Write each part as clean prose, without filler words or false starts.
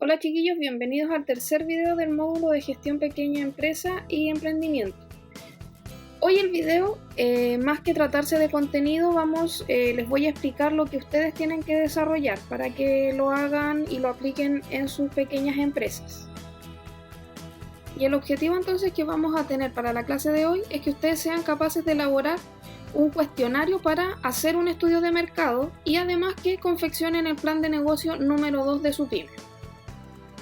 Hola chiquillos, bienvenidos al tercer video del módulo de gestión pequeña empresa y emprendimiento. Hoy el video, más que tratarse de contenido, les voy a explicar lo que ustedes tienen que desarrollar para que lo hagan y lo apliquen en sus pequeñas empresas. Y el objetivo entonces que vamos a tener para la clase de hoy es que ustedes sean capaces de elaborar un cuestionario para hacer un estudio de mercado y además que confeccionen el plan de negocio número 2 de su pyme.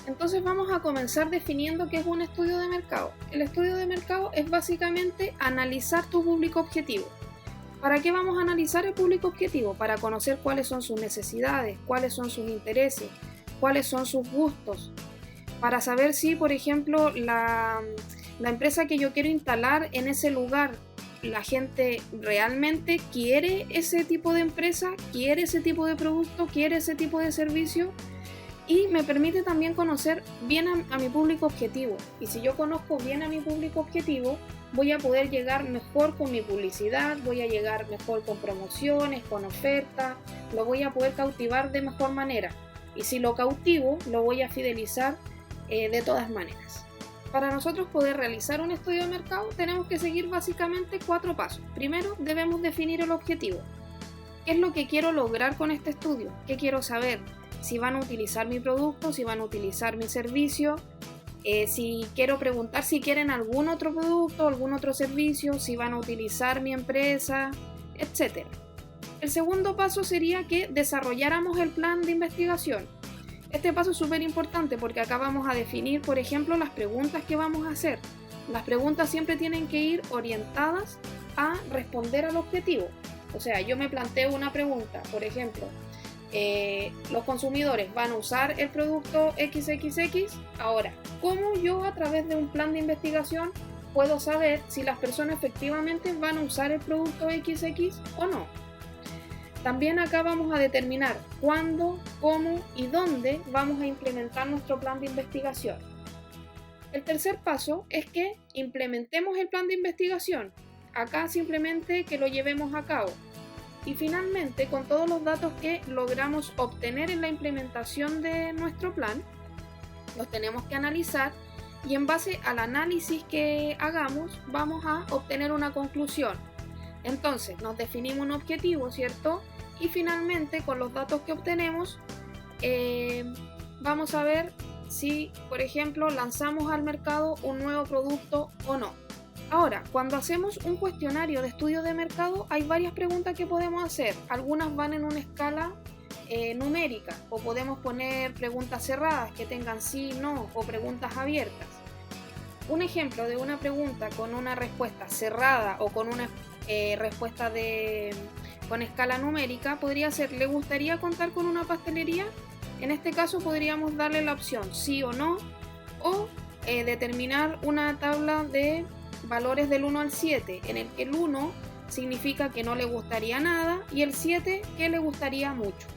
Entonces vamos a comenzar definiendo qué es un estudio de mercado. El estudio de mercado es básicamente analizar tu público objetivo. ¿Para qué vamos a analizar el público objetivo? Para conocer cuáles son sus necesidades, cuáles son sus intereses, cuáles son sus gustos. Para saber si, por ejemplo, la empresa que yo quiero instalar en ese lugar, la gente realmente quiere ese tipo de empresa, quiere ese tipo de producto, quiere ese tipo de servicio. Y me permite también conocer bien a mi público objetivo. Y si yo conozco bien a mi público objetivo, voy a poder llegar mejor con mi publicidad, voy a llegar mejor con promociones, con ofertas, lo voy a poder cautivar de mejor manera. Y si lo cautivo, lo voy a fidelizar de todas maneras. Para nosotros poder realizar un estudio de mercado, tenemos que seguir básicamente 4 pasos. Primero, debemos definir el objetivo. ¿Qué es lo que quiero lograr con este estudio? ¿Qué quiero saber? Si van a utilizar mi producto, si van a utilizar mi servicio, si quiero preguntar si quieren algún otro producto, algún otro servicio, si van a utilizar mi empresa, etc. El segundo paso sería que desarrolláramos el plan de investigación. Este paso es súper importante porque acá vamos a definir, por ejemplo, las preguntas que vamos a hacer. Las preguntas siempre tienen que ir orientadas a responder al objetivo. O sea, yo me planteo una pregunta, por ejemplo, los consumidores van a usar el producto XXX. Ahora, ¿cómo yo a través de un plan de investigación puedo saber si las personas efectivamente van a usar el producto XX o no? También acá vamos a determinar cuándo, cómo y dónde vamos a implementar nuestro plan de investigación. El tercer paso es que implementemos el plan de investigación. Acá simplemente que lo llevemos a cabo. Y finalmente, con todos los datos que logramos obtener en la implementación de nuestro plan, los tenemos que analizar y en base al análisis que hagamos vamos a obtener una conclusión. Entonces, nos definimos un objetivo, ¿cierto? Y finalmente, con los datos que obtenemos, vamos a ver si, por ejemplo, lanzamos al mercado un nuevo producto o no. Ahora, cuando hacemos un cuestionario de estudio de mercado, hay varias preguntas que podemos hacer. Algunas van en una escala numérica, o podemos poner preguntas cerradas que tengan sí, no, o preguntas abiertas. Un ejemplo de una pregunta con una respuesta cerrada o con una respuesta con escala numérica podría ser: ¿le gustaría contar con una pastelería? En este caso podríamos darle la opción sí o no, o determinar una tabla de valores del 1 al 7, en el que el 1 significa que no le gustaría nada y el 7 que le gustaría mucho.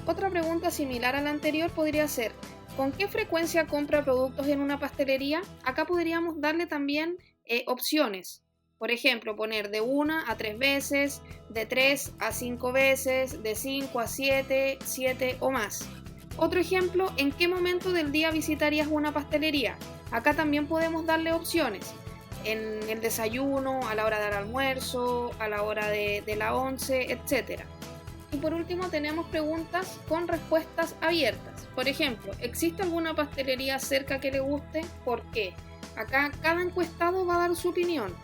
Otra pregunta similar a la anterior podría ser: ¿con qué frecuencia compra productos en una pastelería? Acá podríamos darle también opciones. Por ejemplo, poner de 1 a 3 veces, de 3 a 5 veces, de 5 a 7, 7 o más. Otro ejemplo: ¿en qué momento del día visitarías una pastelería? Acá también podemos darle opciones. En el desayuno, a la hora del almuerzo, a la hora de la once, etc. Y por último tenemos preguntas con respuestas abiertas. Por ejemplo, ¿existe alguna pastelería cerca que le guste? ¿Por qué? Acá cada encuestado va a dar su opinión.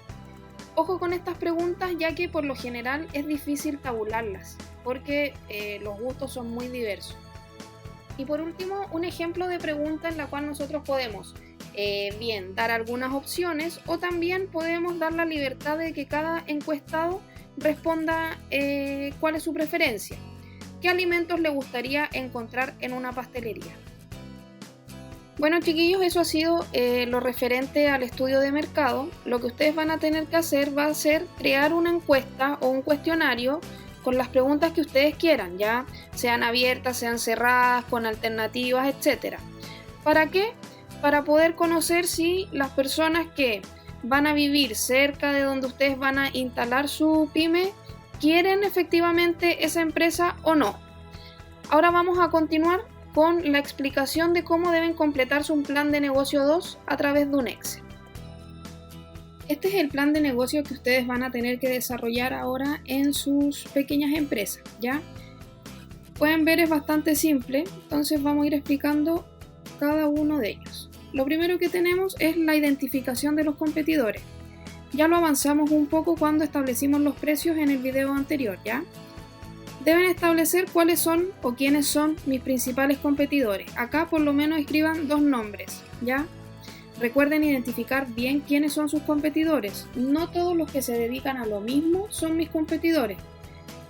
Ojo con estas preguntas, ya que por lo general es difícil tabularlas, porque los gustos son muy diversos. Y por último, un ejemplo de pregunta en la cual nosotros podemos dar algunas opciones, o también podemos dar la libertad de que cada encuestado responda cuál es su preferencia, qué alimentos le gustaría encontrar en una pastelería. Bueno chiquillos, eso ha sido lo referente al estudio de mercado. Lo que ustedes van a tener que hacer va a ser crear una encuesta o un cuestionario con las preguntas que ustedes quieran, ya sean abiertas, sean cerradas, con alternativas, etc. ¿Para qué? Para poder conocer si las personas que van a vivir cerca de donde ustedes van a instalar su pyme quieren efectivamente esa empresa o no. Ahora vamos a continuar con la explicación de cómo deben completarse un plan de negocio 2 a través de un Excel. Este es el plan de negocio que ustedes van a tener que desarrollar ahora en sus pequeñas empresas, ¿ya? Pueden ver, es bastante simple, entonces vamos a ir explicando cada uno de ellos. Lo primero que tenemos es la identificación de los competidores. Ya lo avanzamos un poco cuando establecimos los precios en el video anterior, ¿ya? Deben establecer cuáles son o quiénes son mis principales competidores. Acá por lo menos escriban 2 nombres, ¿ya? Recuerden identificar bien quiénes son sus competidores. No todos los que se dedican a lo mismo son mis competidores.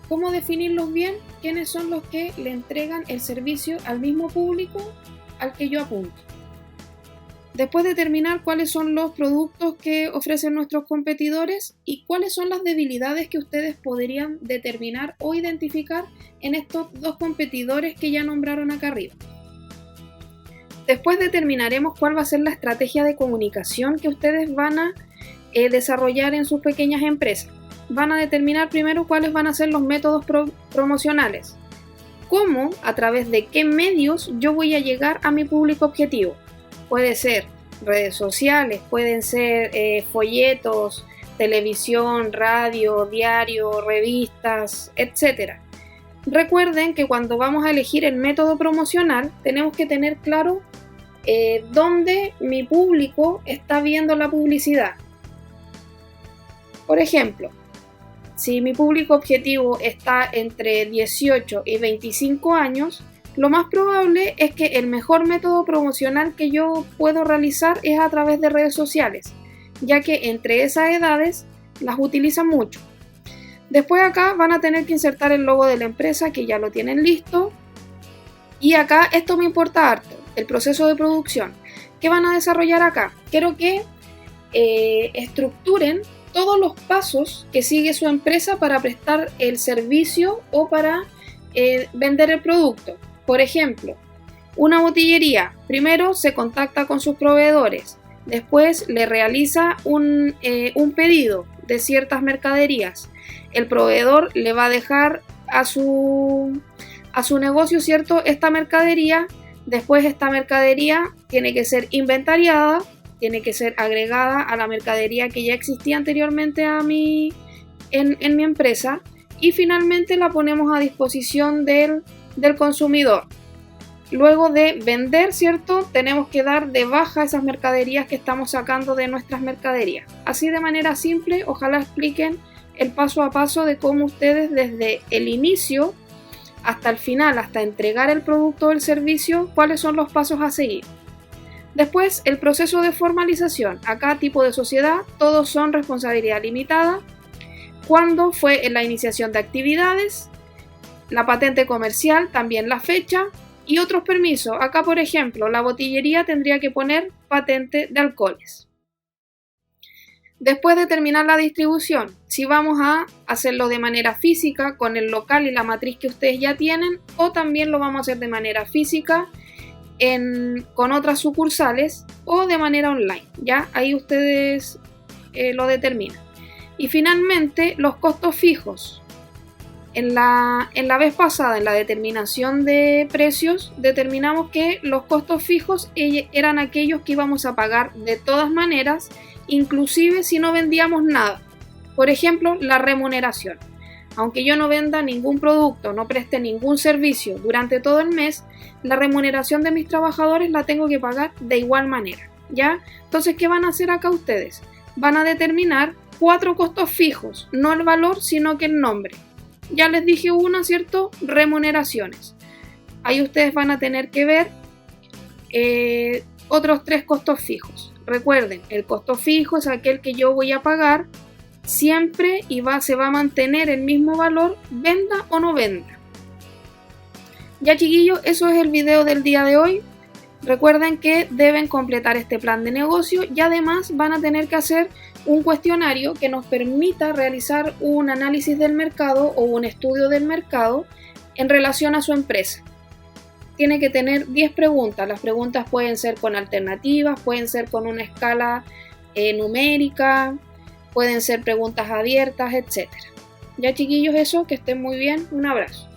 ¿Cómo definirlos bien? ¿Quiénes son los que le entregan el servicio al mismo público al que yo apunto? Después determinar cuáles son los productos que ofrecen nuestros competidores y cuáles son las debilidades que ustedes podrían determinar o identificar en estos 2 competidores que ya nombraron acá arriba. Después determinaremos cuál va a ser la estrategia de comunicación que ustedes van a desarrollar en sus pequeñas empresas. Van a determinar primero cuáles van a ser los métodos promocionales. Cómo, a través de qué medios yo voy a llegar a mi público objetivo. Puede ser redes sociales, pueden ser folletos, televisión, radio, diario, revistas, etc. Recuerden que cuando vamos a elegir el método promocional tenemos que tener claro dónde mi público está viendo la publicidad. Por ejemplo, si mi público objetivo está entre 18 y 25 años, lo más probable es que el mejor método promocional que yo puedo realizar es a través de redes sociales, ya que entre esas edades las utilizan mucho. Después acá van a tener que insertar el logo de la empresa, que ya lo tienen listo. Y acá esto me importa harto, el proceso de producción. ¿Qué van a desarrollar acá? Quiero que estructuren todos los pasos que sigue su empresa para prestar el servicio o para vender el producto. Por ejemplo, una botillería primero se contacta con sus proveedores, después le realiza un pedido de ciertas mercaderías. El proveedor le va a dejar a su negocio, ¿cierto?, esta mercadería. Después esta mercadería tiene que ser inventariada, tiene que ser agregada a la mercadería que ya existía anteriormente en mi empresa, y finalmente la ponemos a disposición del consumidor. Luego de vender, ¿cierto?, tenemos que dar de baja esas mercaderías que estamos sacando de nuestras mercaderías. Así, de manera simple, ojalá expliquen el paso a paso de cómo ustedes desde el inicio hasta el final, hasta entregar el producto o el servicio, cuáles son los pasos a seguir. Después, el proceso de formalización. Acá, tipo de sociedad, todos son responsabilidad limitada. Cuándo fue en la iniciación de actividades, la patente comercial, también la fecha y otros permisos. Acá, por ejemplo, la botillería tendría que poner patente de alcoholes. Después de terminar la distribución, si vamos a hacerlo de manera física con el local y la matriz que ustedes ya tienen, o también lo vamos a hacer de manera física con otras sucursales o de manera online, ¿ya? Ahí ustedes lo determinan. Y finalmente, los costos fijos. En la vez pasada, en la determinación de precios, determinamos que los costos fijos eran aquellos que íbamos a pagar de todas maneras, inclusive si no vendíamos nada. Por ejemplo, la remuneración. Aunque yo no venda ningún producto, no preste ningún servicio durante todo el mes, la remuneración de mis trabajadores la tengo que pagar de igual manera, ¿ya? Entonces, ¿qué van a hacer acá ustedes? Van a determinar 4 costos fijos, no el valor, sino que el nombre. Ya les dije uno, ¿cierto? Remuneraciones. Ahí ustedes van a tener que ver otros 3 costos fijos. Recuerden, el costo fijo es aquel que yo voy a pagar siempre y se va a mantener el mismo valor, venda o no venda. Ya, chiquillos, eso es el video del día de hoy. Recuerden que deben completar este plan de negocio y además van a tener que hacer un cuestionario que nos permita realizar un análisis del mercado o un estudio del mercado en relación a su empresa. Tiene que tener 10 preguntas. Las preguntas pueden ser con alternativas, pueden ser con una escala numérica, pueden ser preguntas abiertas, etc. Ya, chiquillos, eso, que estén muy bien. Un abrazo.